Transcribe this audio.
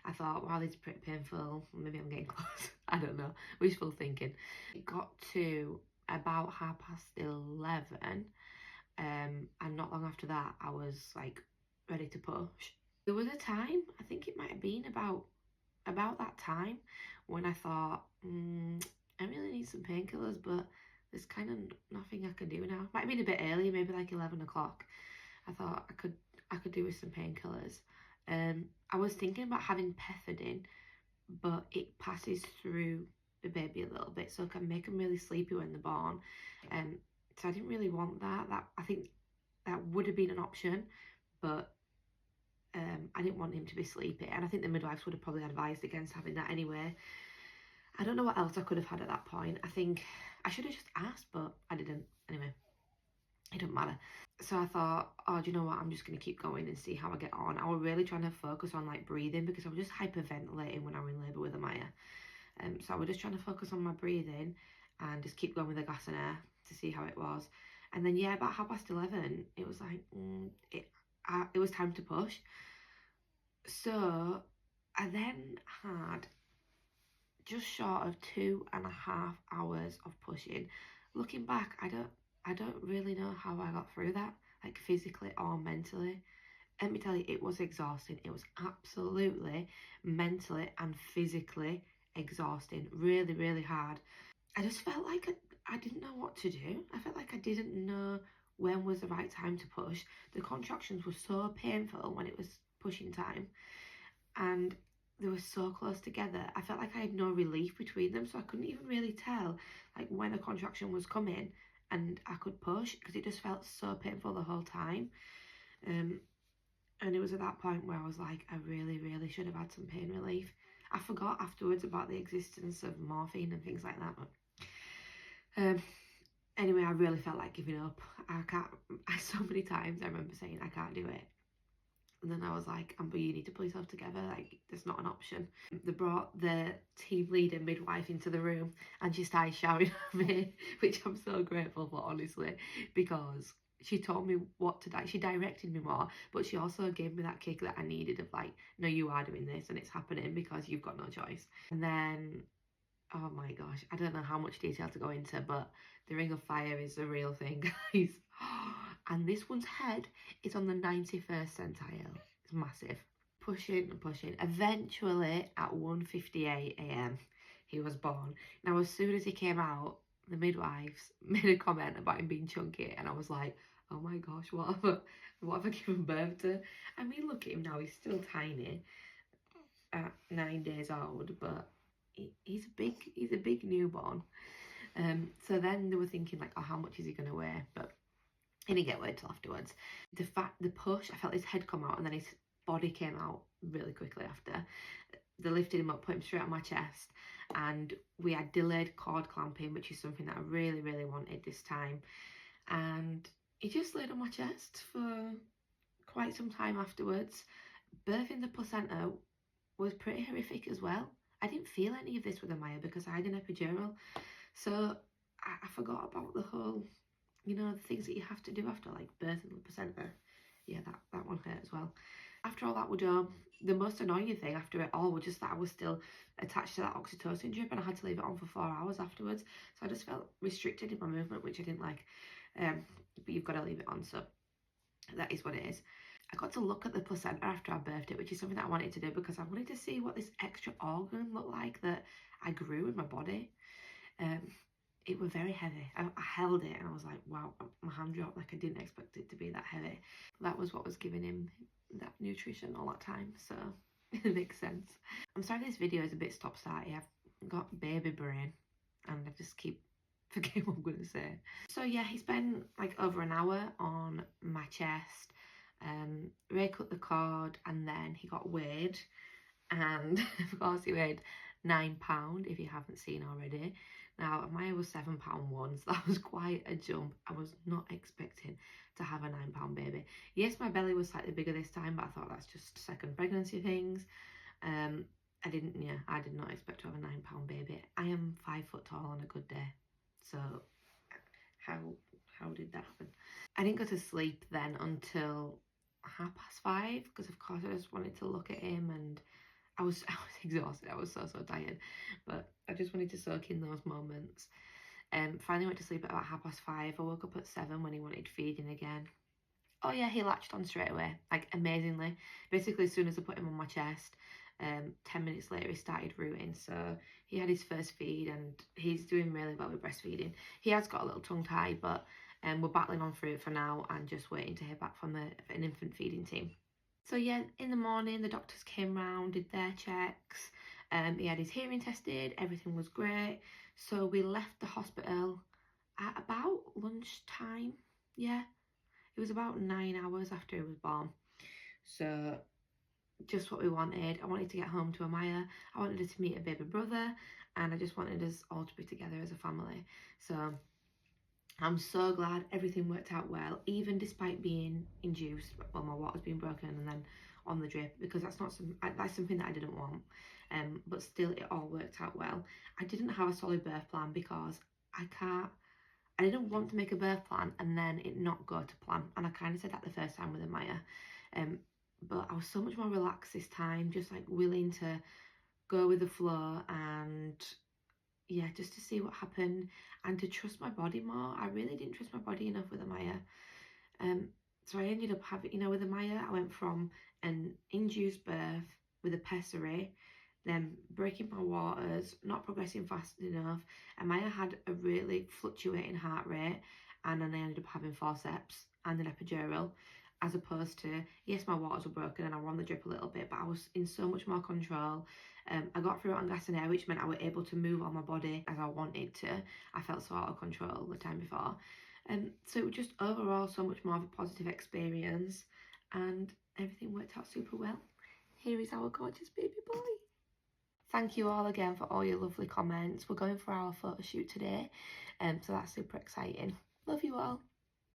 I thought, wow, this is pretty painful. Maybe I'm getting close. I don't know. Wishful thinking. It got to about 11:30. And not long after that, I was like ready to push. There was a time, I think it might have been about that time, when I thought, I really need some painkillers, but there's kind of nothing I can do now. Might have been a bit early, maybe like 11 o'clock. I thought I could do with some painkillers. I was thinking about having pethidine, but it passes through the baby a little bit, so it can make them really sleepy when they're born. So I didn't really want that. I think that would have been an option, but I didn't want him to be sleepy, and I think the midwives would have probably advised against having that anyway. I don't know what else I could have had at that point. I think I should have just asked, but I didn't. Anyway, it doesn't matter. So I thought, oh, do you know what? I'm just going to keep going and see how I get on. I was really trying to focus on like breathing, because I was just hyperventilating when I was in labour with Amaya. So I was just trying to focus on my breathing and just keep going with the gas and air to see how it was. And then, yeah, about 11:30, it was like, it was time to push. So I then had just short of 2.5 hours of pushing. Looking back, I don't really know how I got through that, like physically or mentally. Let me tell you, it was exhausting. It was absolutely mentally and physically exhausting. Really, really hard. I just felt like I didn't know what to do. I felt like I didn't know when was the right time to push. The contractions were so painful when it was pushing time, and they were so close together. I felt like I had no relief between them, so I couldn't even really tell like when a contraction was coming and I could push, because it just felt so painful the whole time. And it was at that point where I was like, I really, really should have had some pain relief. I forgot afterwards about the existence of morphine and things like that. Anyway, I really felt like giving up. So many times I remember saying, I can't do it. And then I was like, Amber, you need to pull yourself together. Like, there's not an option. They brought the team leader midwife into the room, and she started shouting at me, which I'm so grateful for, honestly, because she told me what to do. She directed me more, but she also gave me that kick that I needed of like, no, you are doing this and it's happening because you've got no choice. And then, oh my gosh, I don't know how much detail to go into, but the Ring of Fire is a real thing, guys. And this one's head is on the 91st centile. It's massive. Pushing and pushing. Eventually, at 1:58 a.m, he was born. Now, as soon as he came out, the midwives made a comment about him being chunky, and I was like, oh my gosh, what have I given birth to? I mean, look at him now, he's still tiny at 9 days old, but he's a big newborn. So then they were thinking like, oh, how much is he going to weigh? But he didn't get weighed till afterwards. The push, I felt his head come out, and then his body came out really quickly after. They lifted him up, put him straight on my chest, and we had delayed cord clamping, which is something that I really, really wanted this time. And he just laid on my chest for quite some time afterwards. Birthing the placenta was pretty horrific as well. I didn't feel any of this with Amaya because I had an epidural. So I forgot about the whole, the things that you have to do after like birthing the placenta. Yeah, that one hurt as well. After all that was done, the most annoying thing after it all was just that I was still attached to that oxytocin drip, and I had to leave it on for 4 hours afterwards. So I just felt restricted in my movement, which I didn't like. But you've got to leave it on, so that is what it is. I got to look at the placenta after I birthed it, which is something that I wanted to do because I wanted to see what this extra organ looked like that I grew in my body. It was very heavy. I held it and I was like, wow, my hand dropped. Like, I didn't expect it to be that heavy. That was what was giving him that nutrition all that time, so it makes sense. I'm sorry this video is a bit stop-starty. I've got baby brain and I just keep forgetting what I'm going to say. So yeah, he spent like over an hour on my chest. Ray cut the cord, and then he got weighed, and of course he weighed £9 if you haven't seen already. Now Amaya was £7.1, so that was quite a jump. I was not expecting to have a £9 baby. Yes, my belly was slightly bigger this time, but I thought that's just second pregnancy things. I did not expect to have a £9 baby. I am 5 foot tall on a good day, so how did that happen? I didn't go to sleep then until 5:30, because of course I just wanted to look at him, and I was exhausted. I was so tired, but I just wanted to soak in those moments. Finally went to sleep at about 5:30. I woke up at 7 when he wanted feeding again. Oh yeah, he latched on straight away, like amazingly. Basically, as soon as I put him on my chest, 10 minutes later he started rooting. So he had his first feed and he's doing really well with breastfeeding. He has got a little tongue tie, but we're battling on through it for now and just waiting to hear back from an infant feeding team. So yeah, in the morning the doctors came round, did their checks. He had his hearing tested, everything was great. So we left the hospital at about lunchtime. Yeah, it was about 9 hours after he was born. So just what we wanted. I wanted to get home to Amaya. I wanted her to meet her baby brother, and I just wanted us all to be together as a family. So I'm so glad everything worked out well, even despite being induced. Well, my water's been broken and then on the drip, because that's something that I didn't want. But still, it all worked out well. I didn't have a solid birth plan because I didn't want to make a birth plan and then it not go to plan. And I kind of said that the first time with Amaya. But I was so much more relaxed this time, just like willing to go with the flow and yeah, just to see what happened and to trust my body more. I really didn't trust my body enough with Amaya. So I ended up having, with Amaya, I went from an induced birth with a pessary, then breaking my waters, not progressing fast enough. Amaya had a really fluctuating heart rate, and then I ended up having forceps and an epidural, as opposed to, yes, my waters were broken and I were on the drip a little bit, but I was in so much more control. I got through it on gas and air, which meant I was able to move on my body as I wanted to. I felt so out of control the time before. So it was just overall so much more of a positive experience, and everything worked out super well. Here is our gorgeous baby boy. Thank you all again for all your lovely comments. We're going for our photo shoot today, so that's super exciting. Love you all.